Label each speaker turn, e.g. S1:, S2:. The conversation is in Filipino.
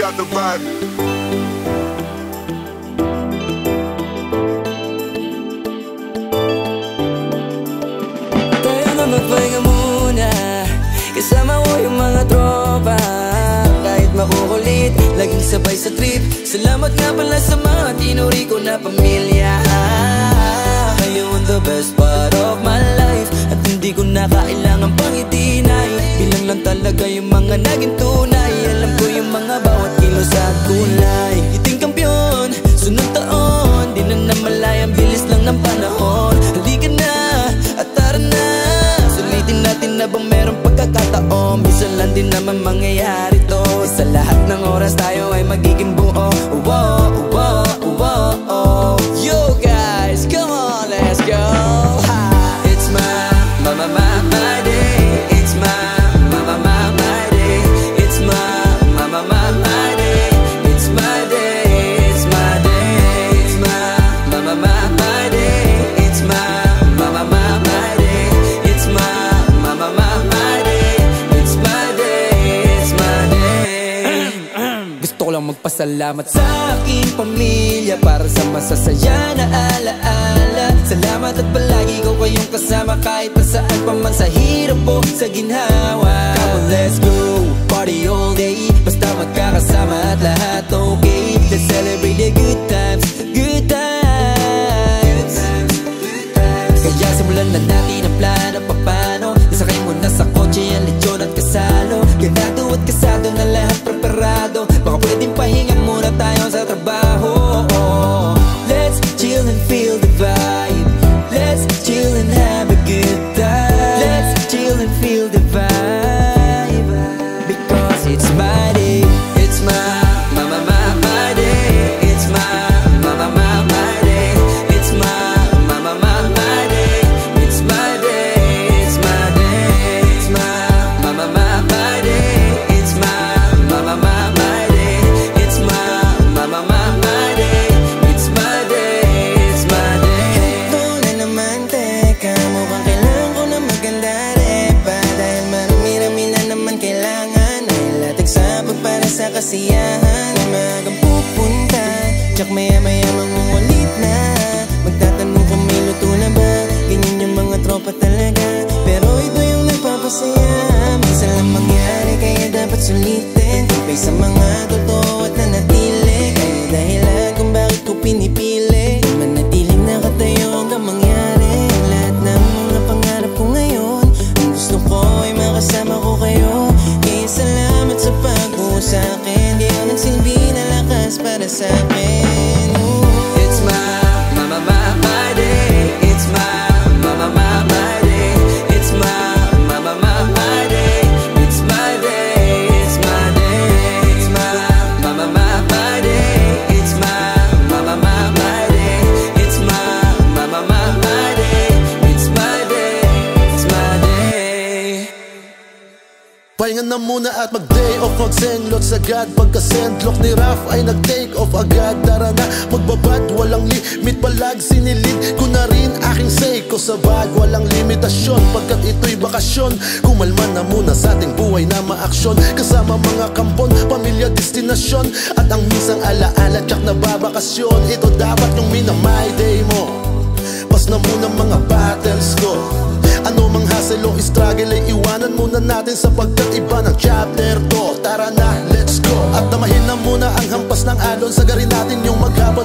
S1: got the vibe.
S2: Tayo na magpahinga muna, kasama ko yung mga tropa. Kahit makukulit, laging sabay sa trip. Salamat nga pala sa mga tinuri ko na pamilya. Ngayon the best part of my life, at hindi ko na kailangan pang itinay. Bilang lang talaga yung mga naging tunay. Alam ko yung mga bawat kilos at kulay. Iting kampiyon, sunod taon, di na namalay, ang bilis lang ng panahon. Halika na, at tara na, sulitin natin na bang merong pagkakataon. Minsan lang din naman mangyayari to. Sa lahat ng oras tayo ay magiging buo. You guys, come on, let's go. It's my day. It's my day. It's my day. It's my day. It's my day. It's my day. It's my day. It's my day. It's my day. It's my day. Gusto ko lang magpasalamat sa aking pamilya para sa masasaya na alaala. Salamat at palagi ko kayong kasama kahit pa saan pa man, sa hirap o sa ginhawa. Come on, let's go, party all day, basta magkakasama at lahat okay. Let's celebrate the good times, good times. Kaya simulan na natin ang plano, paano nasakay mo na sa kotse ang lechon at kasalo. Ganado at kasado na lahat preparado, baka pwedeng pahinga muna tayo sa trabaho. Let's chill and feel the vibe. Let's chill and have a good time. Let's chill and feel the vibe, because it's my day. It's my day. It's my day. It's my day. It's my day. It's my day. It's my day. It's my day. It's my day. It's my day. It's my day. Ito na naman, teka, mukhang kailangan ko na maganda repa, dahil marami-rami na naman kailangan ay latag sabog para sa kasiyahan. Umagang pupunta, tsak maya-maya mangungulit na, magtatanong kung may luto na ba. Ganyan yung mga tropa talaga, pero ito yung nagpapasaya. Minsan lang mangyari kaya dapat sulitin, tibay sa mga totoo at nanatili. Kaya dahilan kung bakit ko pinipili, manatiling nakatayo hanggang mangyari ang lahat ng mga pangarap ko ngayon. Ang gusto ko ay makasama ko kayo, kaya salamat sa pag-uus sa akin. Di ako nagsilbi na lakas para sa akin. It's my day. It's my day. It's my day. It's my day. It's my day. It's my day. It's my day. It's my day. It's my day. It's my day.
S3: Pahinga na muna at mag-day off, mag-sendlot agad. Pagka-sendlock ni Raf ay nag-take off agad. Tara na, magbabad, walang limit. Palag sinilid ko na rin aking say ko sa bag. Walang limitasyon, pagkat ito'y bakasyon. Kumalma na muna sa ating buhay na maaksyon, kasama mga kampon, pamilya, destinasyon, at ang misang alaala, tsak na babakasyon. Ito dapat yung minamay day mo. Pas na muna mga battles ko. Ano mang hassle o struggle ay iwanan muna natin, sapagkat iba ng chapter to. Tara na, let's go. At damahin na muna ang hampas ng alon, sagarin natin yung maghapon